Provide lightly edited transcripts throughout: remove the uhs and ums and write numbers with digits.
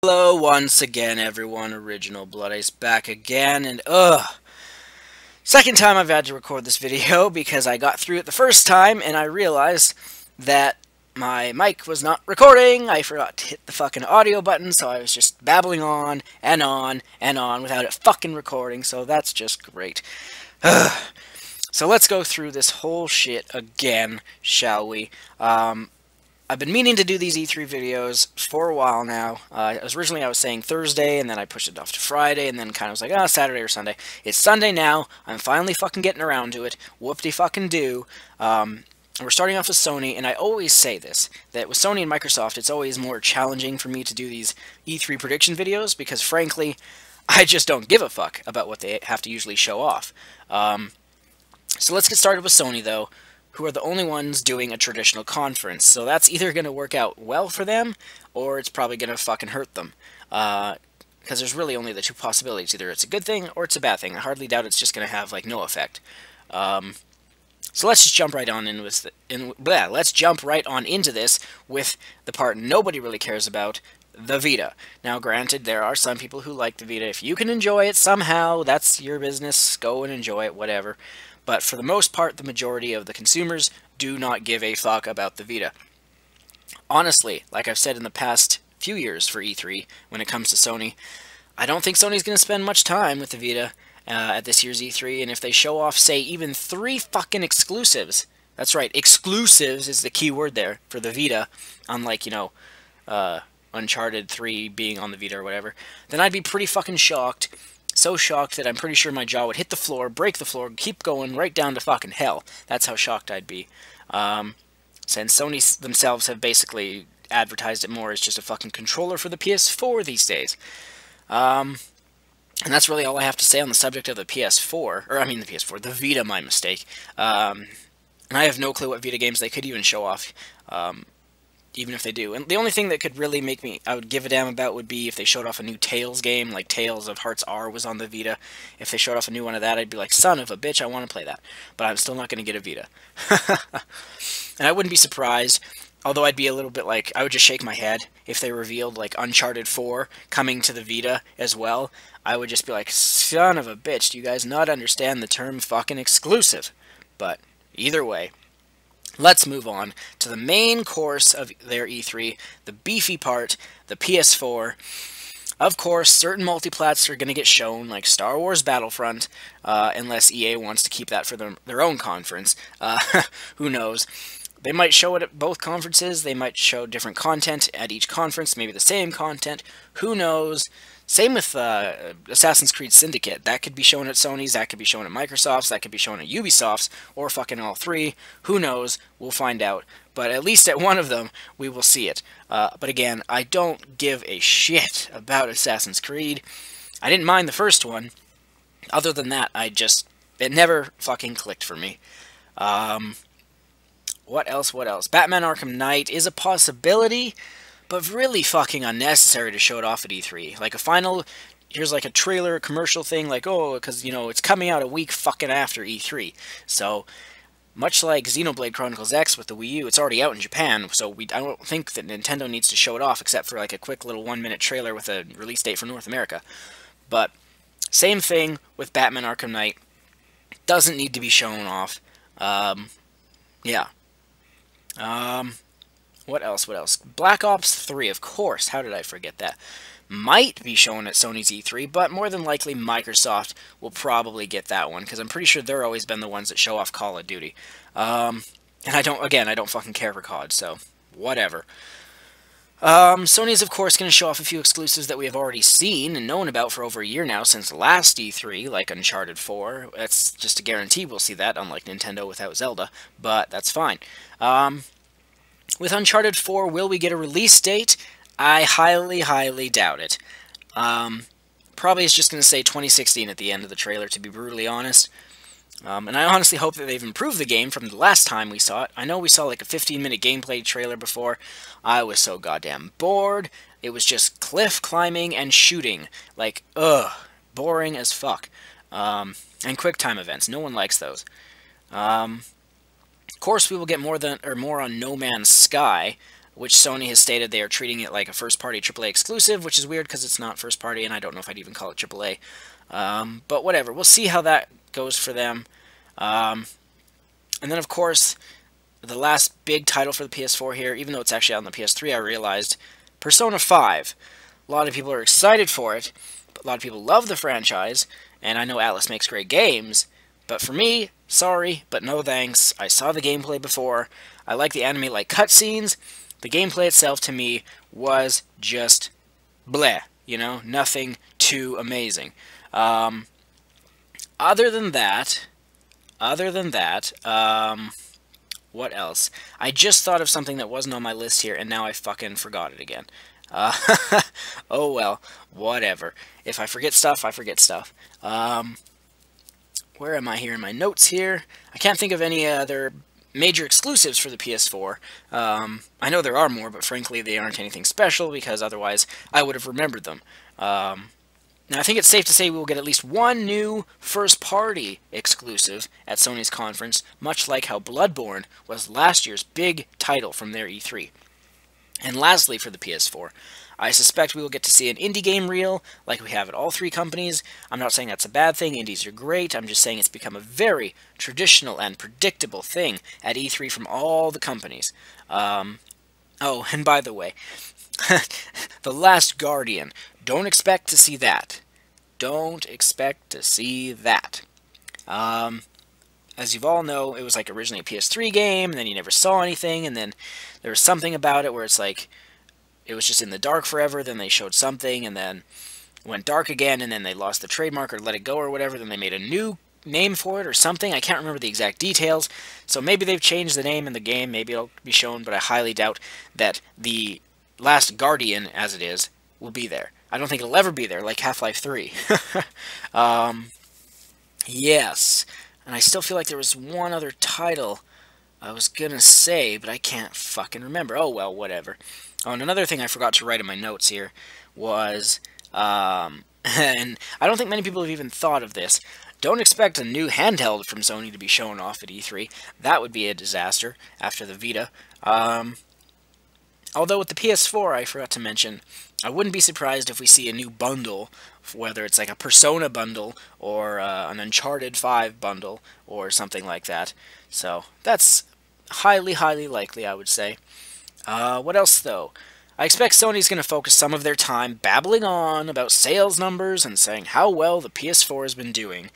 Hello once again, everyone. Original Blood Ice back again, and second time I've had to record this video because I got through it the first time and I realized that my mic was not recording. I forgot to hit the fucking audio button, so I was just babbling on and on and on without it fucking recording, so that's just great. So let's go through this whole shit again, shall we? I've been meaning to do these E3 videos for a while now. Originally I was saying Thursday, and then I pushed it off to Friday, and then kind of was like, Saturday or Sunday. It's Sunday now. I'm finally fucking getting around to it. Whoop-de-fucking-do. We're starting off with Sony, and I always say this, that with Sony and Microsoft, it's always more challenging for me to do these E3 prediction videos, because frankly, I just don't give a fuck about what they have to usually show off. So let's get started with Sony, though, who are the only ones doing a traditional conference. So that's either going to work out well for them, or it's probably going to fucking hurt them. Because there's really only the two possibilities. Either it's a good thing, or it's a bad thing. I hardly doubt it's just going to have, like, no effect. So let's just jump right on in with let's jump right on into this with the part nobody really cares about, the Vita. Now, granted, there are some people who like the Vita. If you can enjoy it somehow, that's your business. Go and enjoy it, whatever. But for the most part, the majority of the consumers do not give a fuck about the Vita. Honestly, like I've said in the past few years for E3, when it comes to Sony, I don't think Sony's going to spend much time with the Vita at this year's E3, and if they show off, say, even 3 fucking exclusives, that's right, exclusives is the key word there for the Vita, unlike, you know, Uncharted 3 being on the Vita or whatever, then I'd be pretty fucking shocked. So shocked that I'm pretty sure my jaw would hit the floor, break the floor, keep going right down to fucking hell. That's how shocked I'd be. Since Sony themselves have basically advertised it more as just a fucking controller for the PS4 these days. And that's really all I have to say on the subject of the PS4. Or, I mean the PS4, the Vita, my mistake. And I have no clue what Vita games they could even show off. Even if they do. And the only thing that could really make I would give a damn about would be if they showed off a new Tales game, like Tales of Hearts R was on the Vita. If they showed off a new one of that, I'd be like, son of a bitch, I want to play that. But I'm still not going to get a Vita. And I wouldn't be surprised, although I'd be a little bit like, I would just shake my head if they revealed, like, Uncharted 4 coming to the Vita as well. I would just be like, son of a bitch, do you guys not understand the term fucking exclusive? But either way, let's move on to the main course of their E3, the beefy part, the PS4. Of course, certain multiplats are going to get shown, like Star Wars Battlefront, unless EA wants to keep that for their own conference. Who knows? They might show it at both conferences, they might show different content at each conference, maybe the same content, who knows? Same with Assassin's Creed Syndicate. That could be shown at Sony's, that could be shown at Microsoft's, that could be shown at Ubisoft's, or fucking all three. Who knows? We'll find out. But at least at one of them, we will see it. But again, I don't give a shit about Assassin's Creed. I didn't mind the first one. Other than that, it never fucking clicked for me. What else? Batman Arkham Knight is a possibility, but really fucking unnecessary to show it off at E3. Like here's like a trailer, commercial thing, like, oh, because, you know, it's coming out a week fucking after E3. So, much like Xenoblade Chronicles X with the Wii U, it's already out in Japan, so I don't think that Nintendo needs to show it off, except for like a quick little 1-minute trailer with a release date for North America. But, same thing with Batman Arkham Knight. Doesn't need to be shown off. Yeah. What else? Black Ops 3, of course. How did I forget that? Might be shown at Sony's E3, but more than likely Microsoft will probably get that one, because I'm pretty sure they're always been the ones that show off Call of Duty. And I don't fucking care for COD, so whatever. Sony's, of course, going to show off a few exclusives that we have already seen and known about for over a year now, since last E3, like Uncharted 4. That's just a guarantee we'll see that, unlike Nintendo without Zelda, but that's fine. With Uncharted 4, will we get a release date? I highly, highly doubt it. Probably it's just going to say 2016 at the end of the trailer, to be brutally honest. And I honestly hope that they've improved the game from the last time we saw it. I know we saw like a 15-minute gameplay trailer before. I was so goddamn bored. It was just cliff climbing and shooting. Like, boring as fuck. And quick time events. No one likes those. Of course, we will get more on No Man's Sky. which Sony has stated they are treating it like a first-party AAA exclusive, which is weird because it's not first-party, and I don't know if I'd even call it AAA. But whatever, we'll see how that goes for them. And then, of course, the last big title for the PS4 here, even though it's actually out on the PS3, I realized, Persona 5. A lot of people are excited for it, but a lot of people love the franchise, and I know Atlas makes great games, but for me, sorry, but no thanks. I saw the gameplay before. I like the anime-like cutscenes. The gameplay itself, to me, was just bleh, you know, nothing too amazing. Other than that, what else? I just thought of something that wasn't on my list here, and now I fucking forgot it again. Oh well, whatever. If I forget stuff, I forget stuff. Where am I here in my notes here? I can't think of any other major exclusives for the PS4. I know there are more, but frankly they aren't anything special, because otherwise I would have remembered them. Now, I think it's safe to say we will get at least one new first-party exclusive at Sony's conference, much like how Bloodborne was last year's big title from their E3. And lastly, for the PS4, I suspect we will get to see an indie game reel, like we have at all three companies. I'm not saying that's a bad thing, indies are great, I'm just saying it's become a very traditional and predictable thing at E3 from all the companies. Oh, and by the way, The Last Guardian. Don't expect to see that. Don't expect to see that. As you all know, it was like originally a PS3 game, and then you never saw anything, and then there was something about it where it's like, it was just in the dark forever, then they showed something, and then went dark again, and then they lost the trademark or let it go or whatever, then they made a new name for it or something. I can't remember the exact details, so maybe they've changed the name in the game, maybe it'll be shown, but I highly doubt that the Last Guardian, as it is, will be there. I don't think it'll ever be there, like Half-Life 3. Yes, and I still feel like there was one other title I was gonna say, but I can't fucking remember. Oh, well, whatever. Oh, and another thing I forgot to write in my notes here was, and I don't think many people have even thought of this, don't expect a new handheld from Sony to be shown off at E3. That would be a disaster after the Vita. Although with the PS4, I forgot to mention, I wouldn't be surprised if we see a new bundle, whether it's like a Persona bundle or an Uncharted 5 bundle or something like that. So that's highly, highly likely, I would say. What else, though? I expect Sony's going to focus some of their time babbling on about sales numbers and saying how well the PS4 has been doing.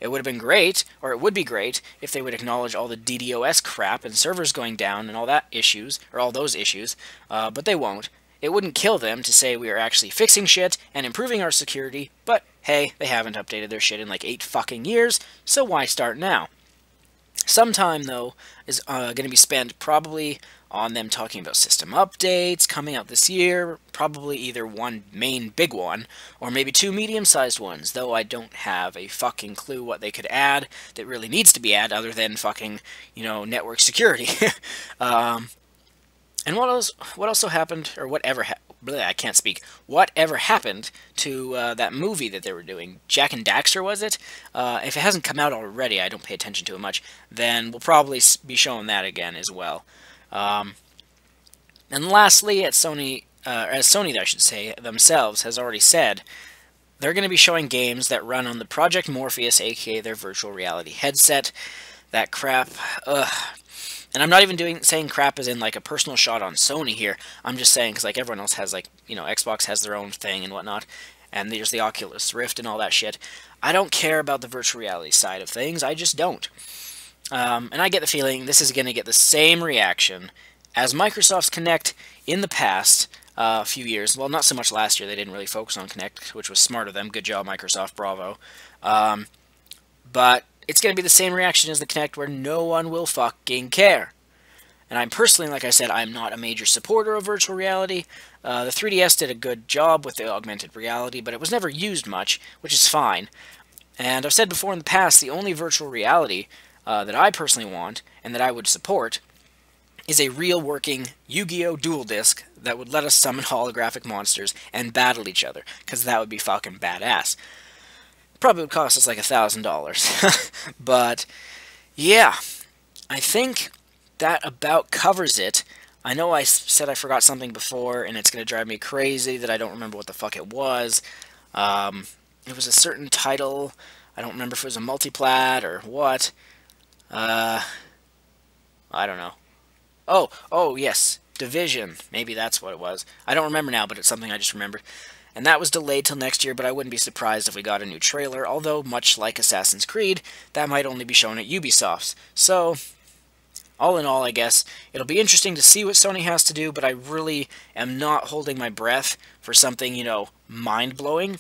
It would have been great, or it would be great, if they would acknowledge all the DDoS crap and servers going down and all that issues, or all those issues, but they won't. It wouldn't kill them to say we are actually fixing shit and improving our security, but hey, they haven't updated their shit in like 8 fucking years, so why start now? Some time, though, is going to be spent probably on them talking about system updates coming out this year, probably either one main big one, or maybe 2 medium-sized ones, though I don't have a fucking clue what they could add that really needs to be added other than fucking, you know, network security. And what also happened, or whatever I can't speak. Whatever happened to that movie that they were doing? Jak and Daxter, was it? If it hasn't come out already, I don't pay attention to it much, then we'll probably be showing that again as well. And lastly, at Sony, as Sony, I should say, themselves has already said, they're going to be showing games that run on the Project Morpheus, aka their virtual reality headset. That crap, ugh. And I'm not even saying crap as in like a personal shot on Sony here. I'm just saying because like everyone else has, like, you know, Xbox has their own thing and whatnot, and there's the Oculus Rift and all that shit. I don't care about the virtual reality side of things. I just don't. And I get the feeling this is going to get the same reaction as Microsoft's Kinect in the past few years. Well, not so much last year. They didn't really focus on Kinect, which was smart of them. Good job, Microsoft. Bravo. But it's going to be the same reaction as the Kinect, where no one will fucking care. And I'm personally, like I said, I'm not a major supporter of virtual reality. The 3DS did a good job with the augmented reality, but it was never used much, which is fine. And I've said before in the past, the only virtual reality that I personally want, and that I would support, is a real working Yu-Gi-Oh! Dual Disc that would let us summon holographic monsters and battle each other, because that would be fucking badass. Probably would cost us like $1,000. But, yeah, I think that about covers it I know I said I forgot something before, and it's going to drive me crazy that I don't remember what the fuck it was. It was a certain title. I don't remember if it was a multiplat or what. I don't know. Oh, yes. Division. Maybe that's what it was. I don't remember now, but it's something I just remembered. And that was delayed till next year, but I wouldn't be surprised if we got a new trailer, although, much like Assassin's Creed, that might only be shown at Ubisoft's. So, all in all, I guess, it'll be interesting to see what Sony has to do, but I really am not holding my breath for something, mind-blowing.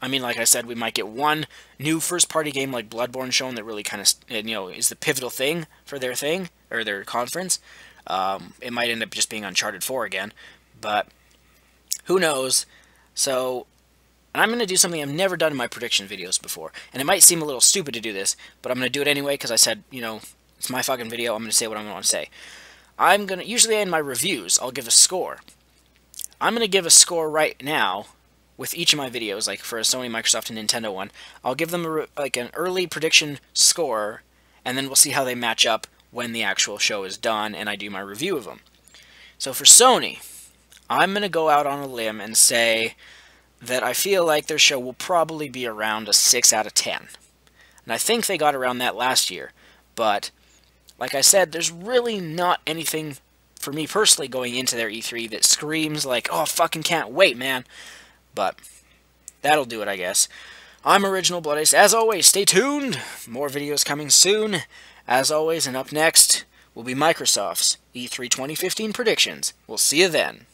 I mean, like I said, we might get one new first-party game like Bloodborne shown that really kind of, is the pivotal thing for their thing, or their conference. It might end up just being Uncharted 4 again, but who knows? So, and I'm going to do something I've never done in my prediction videos before, and it might seem a little stupid to do this, but I'm going to do it anyway because I said, it's my fucking video, I'm going to say what I want to say. Usually in my reviews, I'll give a score. I'm going to give a score right now with each of my videos, like for a Sony, Microsoft, and Nintendo one. I'll give them an early prediction score, and then we'll see how they match up when the actual show is done and I do my review of them. So for Sony, I'm going to go out on a limb and say that I feel like their show will probably be around a 6 out of 10. And I think they got around that last year, but like I said, there's really not anything for me personally going into their E3 that screams like, oh, fucking can't wait, man. But that'll do it, I guess. I'm Original Blood Ice. As always, stay tuned. More videos coming soon. As always, and up next will be Microsoft's E3 2015 predictions. We'll see you then.